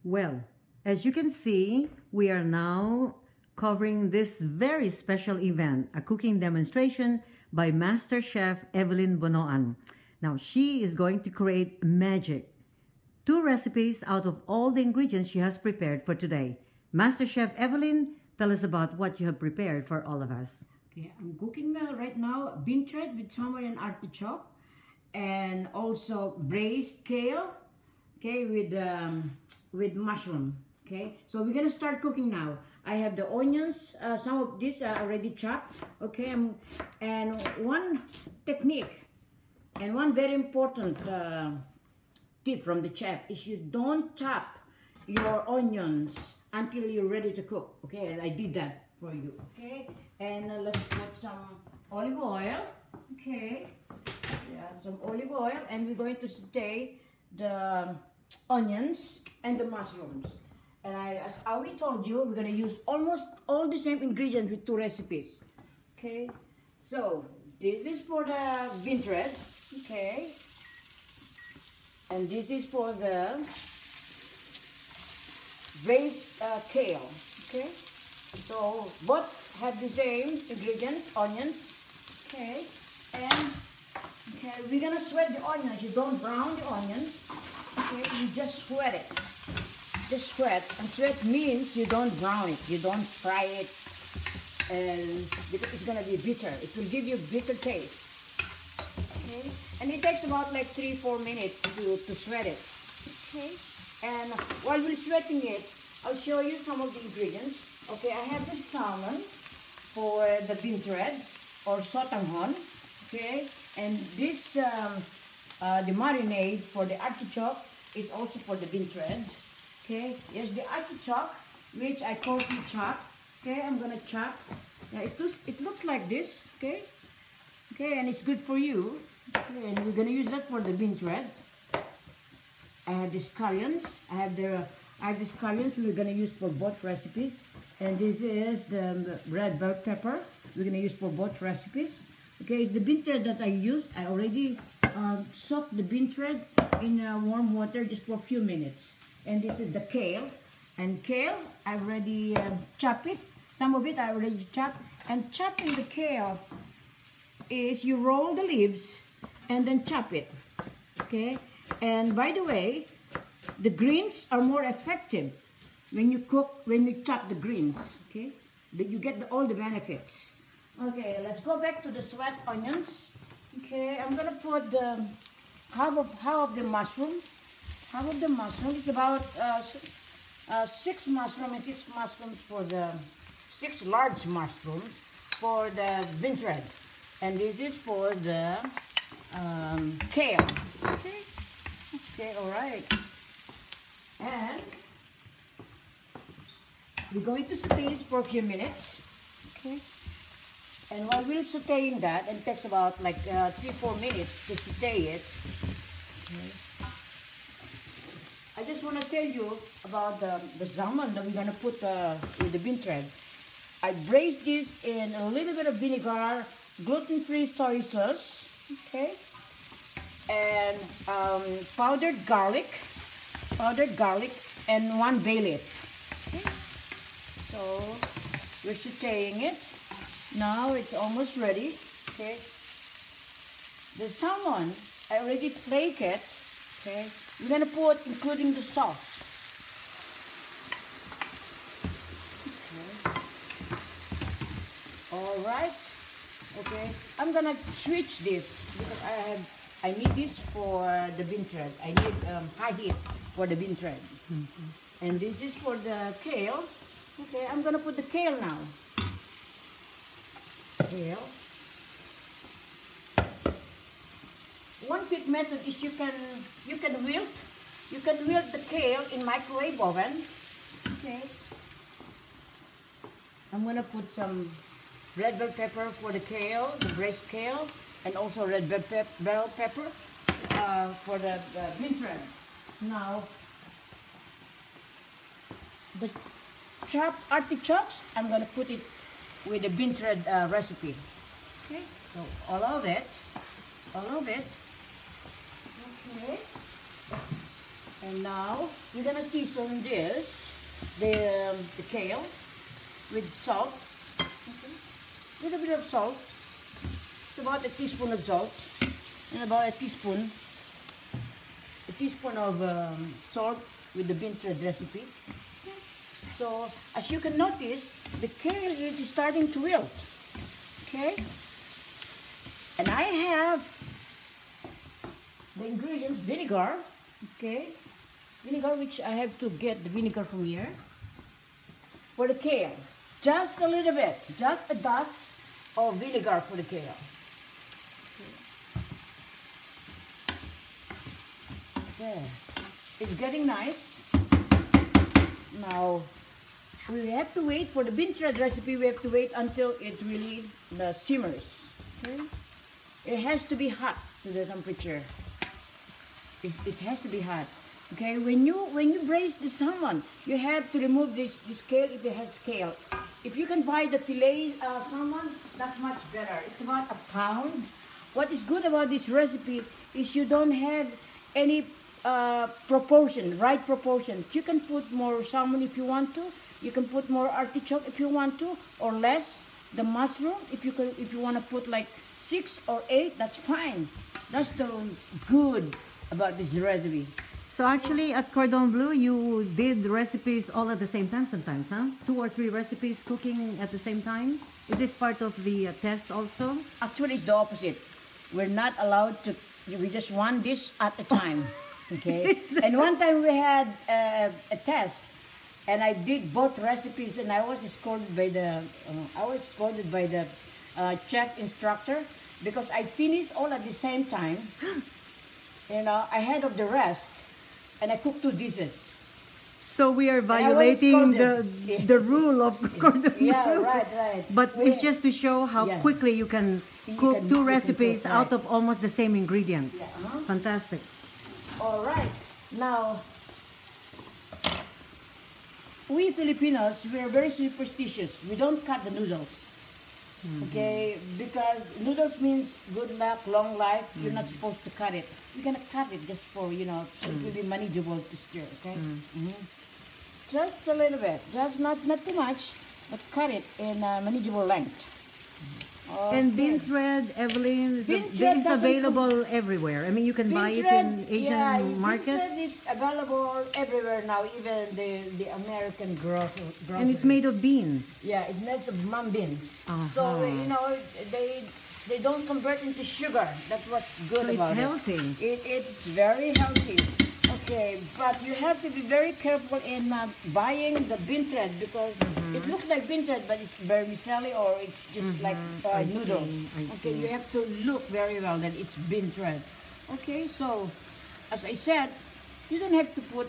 Well, as you can see, we are now covering this very special event, a cooking demonstration by Master Chef Evelyn Bunoan. Now, she is going to create magic. 2 recipes out of all the ingredients she has prepared for today. Master Chef Evelyn, tell us about what you have prepared for all of us. Okay, I'm cooking right now bean thread with salmon and artichoke, and also braised kale, okay, with mushroom. Okay, so we're gonna start cooking now. I have the onions. Some of these are already chopped. Okay, and one technique and one very important tip from the chef is you don't chop your onions until you're ready to cook. Okay, and I did that for you. Okay, and let's put some olive oil. Okay, yeah, some olive oil, and we're going to saute the onions and the mushrooms. And as Awee told you, we're going to use almost all the same ingredients with 2 recipes. Okay, so this is for the bean thread. Okay, and this is for the braised kale. Okay, so both have the same ingredients, onions. Okay, and okay, we're gonna sweat the onions. You don't brown the onions. Okay, you just sweat it. Just sweat, and sweat means you don't brown it, you don't fry it, and because it's gonna be bitter. It will give you bitter taste. Okay, and it takes about like 3-4 minutes to sweat it. Okay, and while we're sweating it, I'll show you some of the ingredients. Okay, I have the salmon for the bean thread or sotanghon. Okay, and this the marinade for the artichoke is also for the bean thread. Okay, here's the artichoke, which I coarsely chop. Okay, I'm gonna chop. Now it looks like this. Okay, okay, and it's good for you. Okay, and we're gonna use that for the bean thread. I have the scallions. I have the scallions we're gonna use for both recipes, and this is the red bell pepper we're gonna use for both recipes. Okay, it's the bean thread that I used. I already soaked the bean thread in warm water just for a few minutes. And this is the kale. And kale, I already chopped it. Some of it I already chopped. And chopping the kale is you roll the leaves and then chop it. Okay? And by the way, the greens are more effective when you chop the greens. Okay? That you get all the benefits. Okay, let's go back to the sweat onions. Okay, I'm gonna put half of the mushroom. Half of the mushroom is about 6 mushrooms and 6 mushrooms for the 6 large mushrooms for the bean thread, and this is for the kale. Okay, okay, all right. And we're going to saute it for a few minutes. Okay, and while we're sauteing that, and it takes about like 3-4 minutes to saute it. Okay. I just want to tell you about the salmon that we're going to put with the bean thread. I braised this in a little bit of vinegar, gluten-free soy sauce, okay, and powdered garlic, and 1 bay leaf. Okay. So we're sauteing it. Now it's almost ready. Okay. The salmon, I already flaked it. Okay. We're gonna put including the sauce. Okay. All right. Okay. I'm gonna switch this because I need this for the bean thread. I need high heat for the bean thread. Mm-hmm. And this is for the kale. Okay. I'm gonna put the kale now. Kale. One quick method is you can wilt the kale in microwave oven. Okay. I'm gonna put some red bell pepper for the kale, the braised kale, and also red bell pepper for the bean thread. Now the chopped artichokes, I'm gonna put it with the bean thread recipe. Okay. So all of it. Okay. And now we're gonna season this, the kale, with salt. Okay. Little bit of salt. It's about a teaspoon of salt, and about a teaspoon of salt with the bean thread recipe. Okay. So as you can notice, the kale is starting to wilt. Okay. And I have the ingredients: vinegar. Okay. Vinegar, which I have to get the vinegar from here. For the kale, just a little bit, just a dust of vinegar for the kale. Okay. It's getting nice. Now, we have to wait for the bean thread recipe. We have to wait until it really simmers. Okay. It has to be hot to the temperature. It has to be hot. Okay, when you braise the salmon, you have to remove this scale if it has scale. If you can buy the filet salmon, that's much better. It's about a pound. What is good about this recipe is you don't have any proportion, right proportion. You can put more salmon if you want to. You can put more artichoke if you want to, or less. The mushroom, if you want to put like 6 or 8, that's fine. That's the good about this recipe. So actually, at Cordon Bleu, you did recipes all at the same time sometimes, huh? 2 or 3 recipes cooking at the same time? Is this part of the test also? Actually, it's the opposite. We're not allowed to, we just one dish at a time, okay? And one time we had a test, and I did both recipes, and I was scolded by the chef instructor, because I finished all at the same time, ahead of the rest. And I cooked 2 dishes. So we are violating the rule of Cordon Bleu. Yeah, right. But it's just to show how quickly you can cook 2 recipes out of almost the same ingredients. Yeah, fantastic. All right. Now, we Filipinos, we are very superstitious. We don't cut the noodles. Okay, because noodles means good luck, long life. You're not supposed to cut it. You're gonna cut it just for, so it will be manageable to stir. Okay, just a little bit, just not too much, but cut it in a manageable length. Okay. And bean thread, Evelyn, is available everywhere. I mean, you can buy it in Asian markets. Bean thread is available everywhere now, even the American grocery. And it's made of bean. Yeah, it's made of mung beans. So, they don't convert into sugar. That's what's good about it. It's healthy. It's very healthy. Okay, but you have to be very careful in buying the bean thread, because it looks like bean thread, but it's vermicelli or it's just like noodles. Okay, you have to look very well that it's bean thread. Okay, so as I said, you don't have to put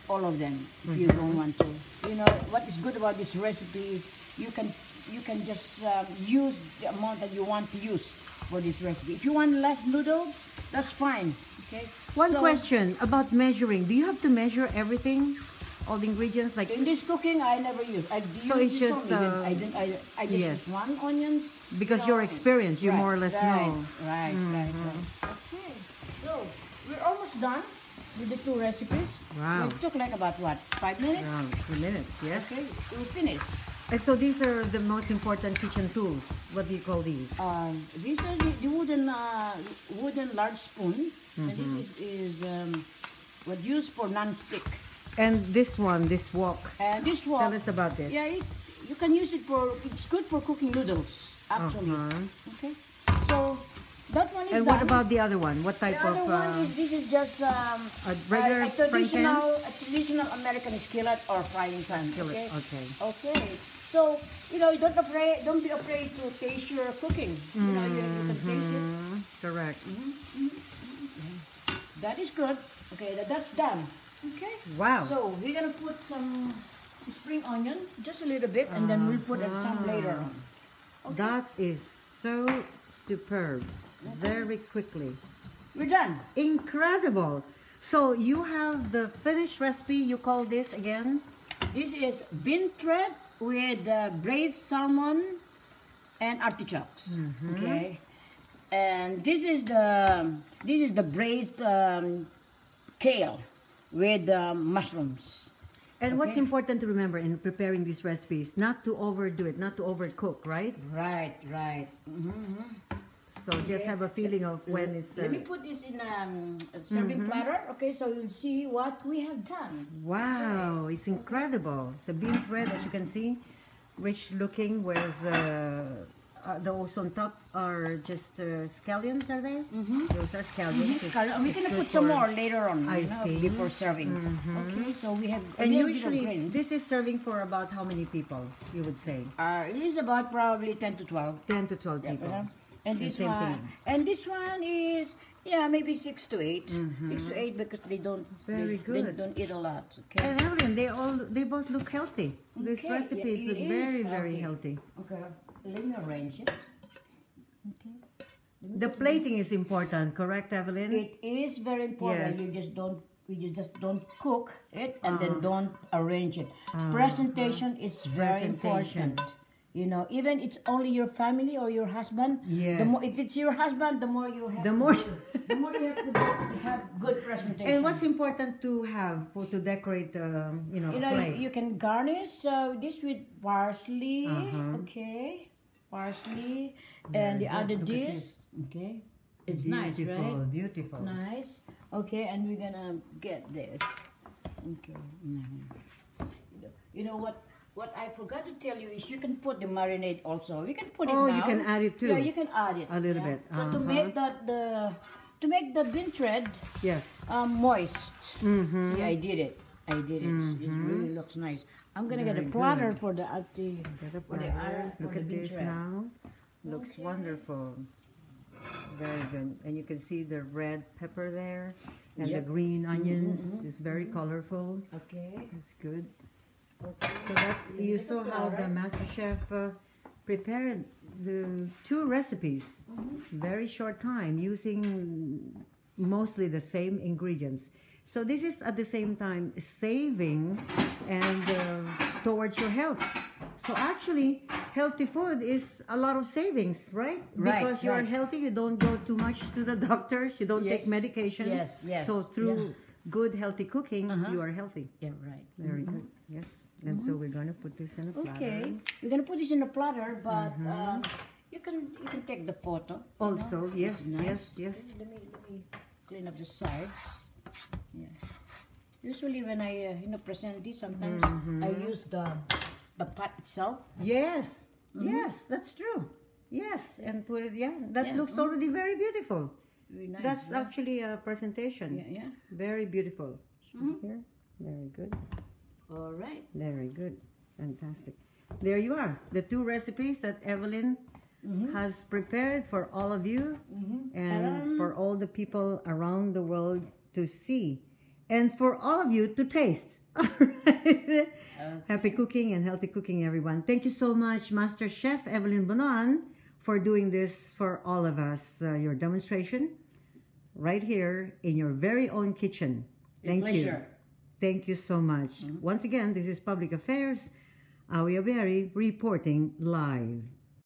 all of them if you don't want to. What is good about this recipe is you can just use the amount that you want to use for this recipe. If you want less noodles, that's fine. Okay. One question about measuring. Do you have to measure everything, all the ingredients? Like in this cooking, I never use. So it's just I just use 1 onion. Because your experience, you more or less know. Right. Okay. So we're almost done with the 2 recipes. Wow. It took like about what, 5 minutes? Around 2 minutes. Yes. Okay, we're finished. And so these are the most important kitchen tools. What do you call these? These are the wooden large spoon. And this is what used for non-stick. And this one, this wok. And this wok. Tell us about this. Yeah, you can use it it's good for cooking noodles, actually. Okay. So that one is And done. what about the other one? What type of? This is just a regular traditional American skillet or frying pan. Skillet. Okay. So don't be afraid to taste your cooking. You can taste it. Correct. That is good. Okay, that's done. Okay. Wow. So we're gonna put some spring onion, just a little bit, and then we'll put some later on. Okay. That is so superb. Very quickly. We're done. Incredible. So you have the finished recipe. You call this again? This is bean thread with braised salmon and artichokes. Okay. And this is the braised kale. with mushrooms. And what's important to remember in preparing these recipes, not to overdo it, not to overcook, right? Right, right. So just have a feeling of when it's... Let me put this in a serving platter, okay, so you'll see what we have done. Wow, it's incredible. So beans red, as you can see, rich looking with those on top are just scallions, are they? Those are scallions. We're going to put some more later on, I see. before serving. Okay, so we have a And little bit of usually, grains. this is serving for about how many people, you would say? It is about probably 10 to 12. 10 to 12 people. And The this same one, thing. and this one is, yeah, maybe 6 to 8. 6 to 8 because they don't, Very they good. don't eat a lot. Okay. And Evelyn, they both look healthy. These Okay, recipes yeah, look it is very, very healthy. Okay. Let me arrange it. Okay. The plating is important, correct, Evelyn? It is very important. Yes. You just don't cook it and then don't arrange it. Presentation is very important. You know, even it's only your family or your husband. Yes. The more, if it's your husband, the more you have. The more the more you have to have good presentation. And what's important to have to decorate, you know, plate? You can garnish this with parsley. Okay, parsley, and the other dish. Okay, it's nice, right? Beautiful. Nice. Okay, and we're gonna get this. Okay. You know what? What I forgot to tell you is you can put the marinade also. You can put it now. Oh, you can add it too. Yeah, you can add it A little bit. So to make that to make the bean thread Yes. moist. See, I did it. It really looks nice. I'm gonna get a platter for the Look at bean this thread. now. Looks wonderful. Very good. And you can see the red pepper there and the green onions. It's very colorful. Okay. It's good. Okay. So that's, you saw how the master chef prepared the 2 recipes. Very short time using mostly the same ingredients. So this is at the same time saving and towards your health. So actually, healthy food is a lot of savings, right? Because you're healthy, you don't go too much to the doctors, you don't take medication. Yes, yes. So through good, healthy cooking, you are healthy. Yeah, right. Very good. Yes. And so we're going to put this in a platter. Okay, we're gonna put this in a platter, but you can take the photo. Also, yes, Nice. yes. Let me clean up the sides. Yes. Usually when I present this, sometimes I use the pot itself. Yes. Yes, that's true. Yes, and put it. Yeah, that looks already very beautiful. Very nice. That's actually a presentation. Yeah. Very beautiful. Here. Very good. All right. Very good. Fantastic. There you are. The 2 recipes that Evelyn has prepared for all of you and for all the people around the world to see and for all of you to taste. Happy cooking and healthy cooking, everyone. Thank you so much, Master Chef Evelyn Bunoan, for doing this for all of us. Your demonstration right here in your very own kitchen. Thank you. Thank you so much. Once again, this is Public Affairs. Awee Abayari reporting live.